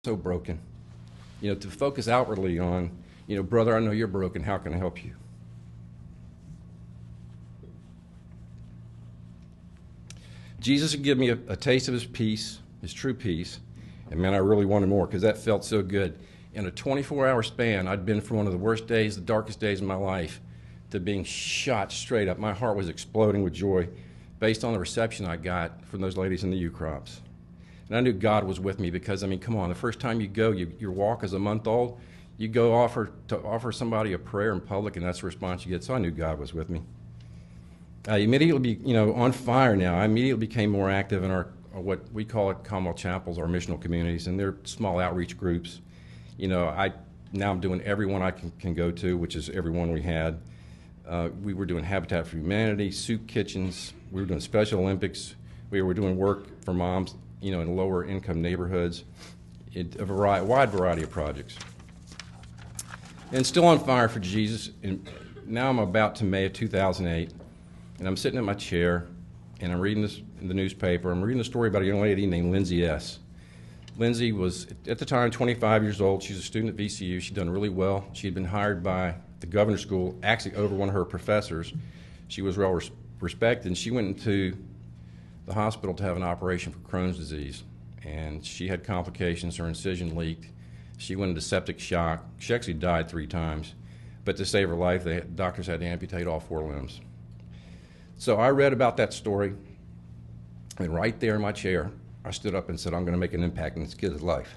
so broken. To focus outwardly on, brother, I know you're broken. How can I help you? Jesus would give me a taste of his peace, his true peace, and man, I really wanted more because that felt so good. In a 24-hour span, I'd been from one of the worst days, the darkest days of my life, to being shot straight up. My heart was exploding with joy based on the reception I got from those ladies in the U-Crops. And I knew God was with me because, come on, the first time you go, your walk as a month old, you go offer somebody a prayer in public, and that's the response you get. So I knew God was with me. I immediately, on fire now. I immediately became more active in our what we call at Commonwealth Chapels, our missional communities, and they're small outreach groups. Now I'm doing every one I can go to, which is every one we had. We were doing Habitat for Humanity, soup kitchens. We were doing Special Olympics. We were doing work for moms, in lower income neighborhoods, wide variety of projects. And still on fire for Jesus. And now I'm about to May of 2008, and I'm sitting in my chair, and I'm reading this in the newspaper. I'm reading a story about a young lady named Lindsay S. Lindsay was, at the time, 25 years old. She's a student at VCU. She'd done really well. She had been hired by the governor's school, actually over one of her professors. She was well respected, and she went into the hospital to have an operation for Crohn's disease. And she had complications. Her incision leaked. She went into septic shock. She actually died 3 times. But to save her life, doctors had to amputate all 4 limbs. So I read about that story, and right there in my chair, I stood up and said, I'm going to make an impact in this kid's life.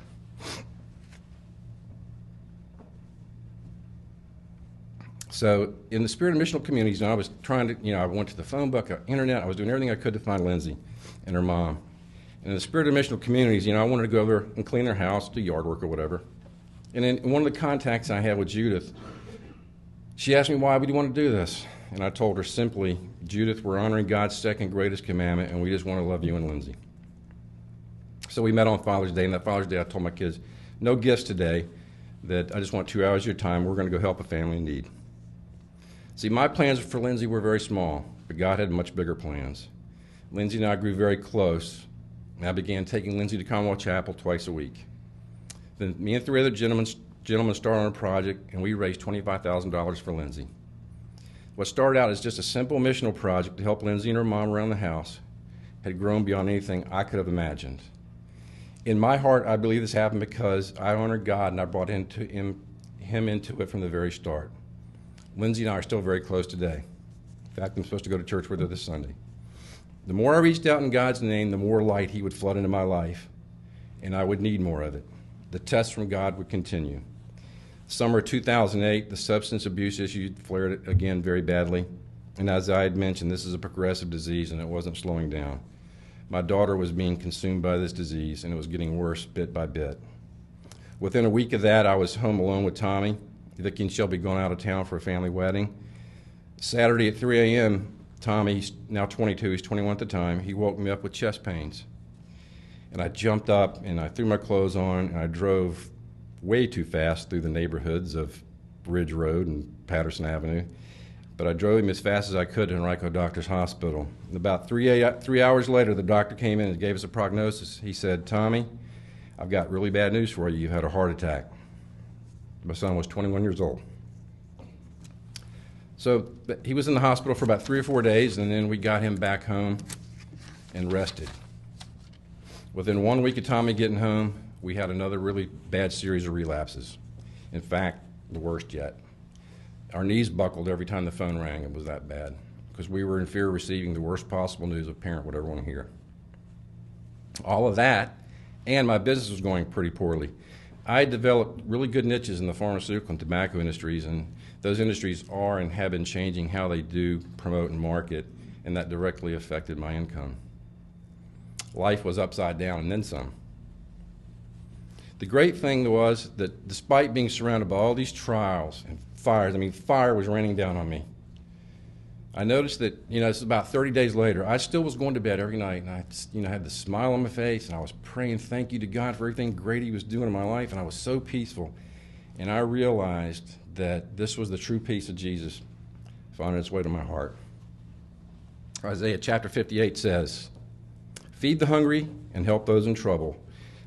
So in the spirit of missional communities, I was trying to, I went to the phone book, internet, I was doing everything I could to find Lindsay and her mom. And in the spirit of missional communities, I wanted to go over and clean their house, do yard work or whatever. And then one of the contacts I had with Judith, she asked me, why would you want to do this? And I told her simply, Judith, we're honoring God's second greatest commandment, and we just want to love you and Lindsay. So we met on Father's Day, and that Father's Day I told my kids, no gifts today, that I just want 2 hours of your time. We're going to go help a family in need. See, my plans for Lindsay were very small, but God had much bigger plans. Lindsay and I grew very close, and I began taking Lindsay to Commonwealth Chapel twice a week. Then me and 3 other gentlemen started on a project, and we raised $25,000 for Lindsay. What started out as just a simple missional project to help Lindsay and her mom around the house had grown beyond anything I could have imagined. In my heart, I believe this happened because I honored God and I brought him into it from the very start. Lindsay and I are still very close today. In fact, I'm supposed to go to church with her this Sunday. The more I reached out in God's name, the more light he would flood into my life, and I would need more of it. The test from God would continue. Summer 2008, the substance abuse issue flared again very badly. And as I had mentioned, this is a progressive disease and it wasn't slowing down. My daughter was being consumed by this disease and it was getting worse bit by bit. Within a week of that, I was home alone with Tommy. Vicki and Shelby going out of town for a family wedding. Saturday at 3 a.m., Tommy, he's now 22, he's 21 at the time, he woke me up with chest pains. And I jumped up and I threw my clothes on and I drove way too fast through the neighborhoods of Ridge Road and Patterson Avenue. But I drove him as fast as I could to Henrico Doctor's Hospital. And about 3 hours later, the doctor came in and gave us a prognosis. He said, Tommy, I've got really bad news for you. You had a heart attack. My son was 21 years old. So he was in the hospital for about 3 or 4 days, and then we got him back home and rested. Within 1 week of Tommy getting home, we had another really bad series of relapses. In fact, the worst yet. Our knees buckled every time the phone rang. It was that bad because we were in fear of receiving the worst possible news a parent would ever want to hear. All of that, and my business was going pretty poorly. I had developed really good niches in the pharmaceutical and tobacco industries, and those industries are and have been changing how they do promote and market, and that directly affected my income. Life was upside down and then some. The great thing was that despite being surrounded by all these trials and fires, fire was raining down on me. I noticed that, this is about 30 days later, I still was going to bed every night, and I had the smile on my face, and I was praying thank you to God for everything great he was doing in my life, and I was so peaceful. And I realized that this was the true peace of Jesus finding its way to my heart. Isaiah chapter 58 says, feed the hungry and help those in trouble.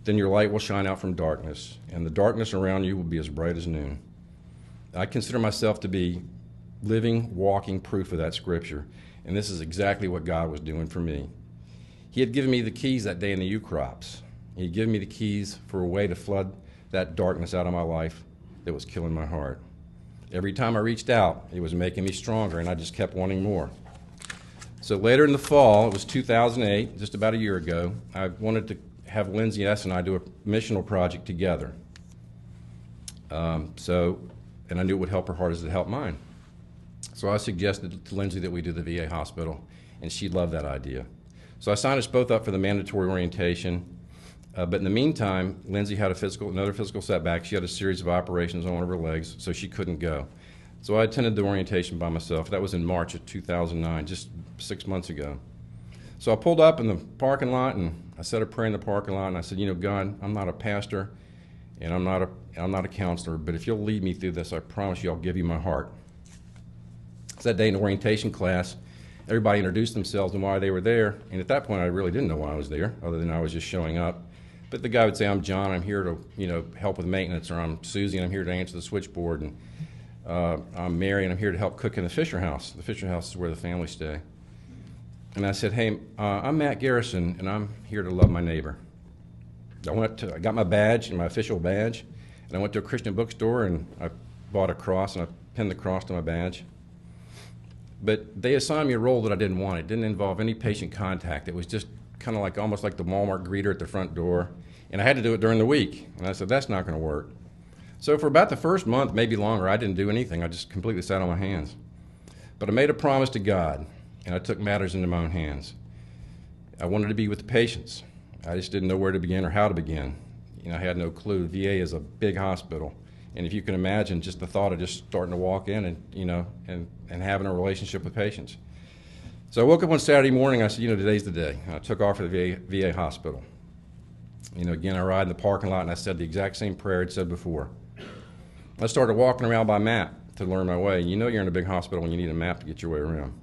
then your light will shine out from darkness, and the darkness around you will be as bright as noon. I consider myself to be living, walking proof of that scripture, and this is exactly what God was doing for me. He had given me the keys that day in the U-crops. He had given me the keys for a way to flood that darkness out of my life that was killing my heart. Every time I reached out, it was making me stronger, and I just kept wanting more. So later in the fall, it was 2008, just about a year ago, I wanted to have Lindsay S. and I do a missional project together. And I knew it would help her heart as it helped mine. So I suggested to Lindsay that we do the VA hospital, and she loved that idea. So I signed us both up for the mandatory orientation. But in the meantime, Lindsay had another physical setback. She had a series of operations on one of her legs, so she couldn't go. So I attended the orientation by myself. That was in March of 2009, just 6 months ago. So I pulled up in the parking lot, and I said a prayer in the parking lot, and I said, you know, God, I'm not a pastor, and I'm not a counselor, but if you'll lead me through this, I promise you I'll give you my heart. So that day in the orientation class, everybody introduced themselves and why they were there, and at that point I really didn't know why I was there, other than I was just showing up. But the guy would say, I'm John, I'm here to help with maintenance, or I'm Susie, and I'm here to answer the switchboard, and I'm Mary, and I'm here to help cook in the Fisher House. The Fisher House is where the family stay. And I said, hey, I'm Matt Garrison, and I'm here to love my neighbor. I got my badge, my official badge, and I went to a Christian bookstore, and I bought a cross, and I pinned the cross to my badge. But they assigned me a role that I didn't want. It didn't involve any patient contact. It was just kind of like almost like the Walmart greeter at the front door, and I had to do it during the week. And I said, that's not going to work. So for about the first month, maybe longer, I didn't do anything. I just completely sat on my hands. But I made a promise to God, and I took matters into my own hands. I wanted to be with the patients. I just didn't know where to begin or how to begin. I had no clue. VA is a big hospital, and if you can imagine just the thought of just starting to walk in and having a relationship with patients. So I woke up one Saturday morning, I said, today's the day. And I took off for the VA hospital. Again, I arrived in the parking lot, and I said the exact same prayer I'd said before. I started walking around by map to learn my way. You're in a big hospital when you need a map to get your way around.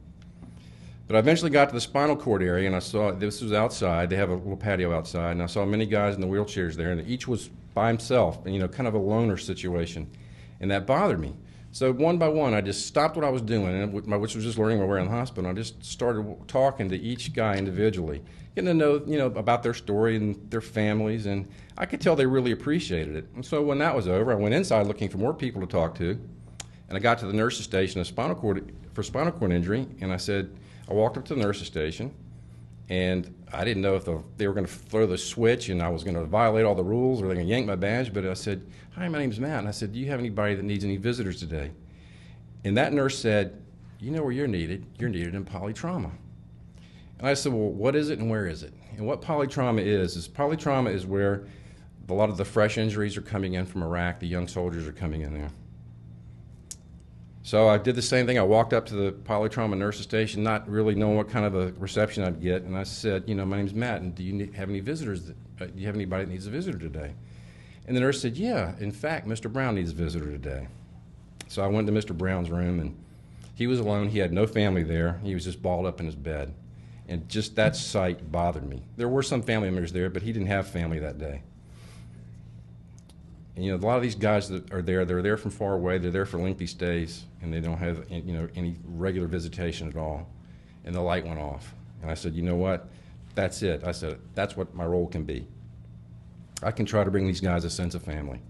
But I eventually got to the spinal cord area, and I saw, this was outside, they have a little patio outside, and I saw many guys in the wheelchairs there, and each was by himself, kind of a loner situation, and that bothered me. So one by one, I just stopped what I was doing, which was just learning my way in the hospital, and I just started talking to each guy individually, getting to know, about their story and their families, and I could tell they really appreciated it. And so when that was over, I went inside looking for more people to talk to, and I got to the nurse's station for spinal cord injury, and I walked up to the nurse's station, and I didn't know if they were going to throw the switch and I was going to violate all the rules or they're going to yank my badge, but I said, hi, my name's Matt, and I said, do you have anybody that needs any visitors today? And that nurse said, you know where you're needed? You're needed in polytrauma. And I said, well, what is it and where is it? And what polytrauma is where a lot of the fresh injuries are coming in from Iraq, the young soldiers are coming in there. So I did the same thing. I walked up to the polytrauma nurse's station, not really knowing what kind of a reception I'd get, and I said, my name's Matt, and do you have any visitors? Do you have anybody that needs a visitor today? And the nurse said, yeah, in fact, Mr. Brown needs a visitor today. So I went to Mr. Brown's room, and he was alone. He had no family there. He was just balled up in his bed, and just that sight bothered me. There were some family members there, but he didn't have family that day. And, a lot of these guys that are there, they're there from far away. They're there for lengthy stays, and they don't have, any regular visitation at all. And the light went off. And I said, you know what? That's it. I said, that's what my role can be. I can try to bring these guys a sense of family.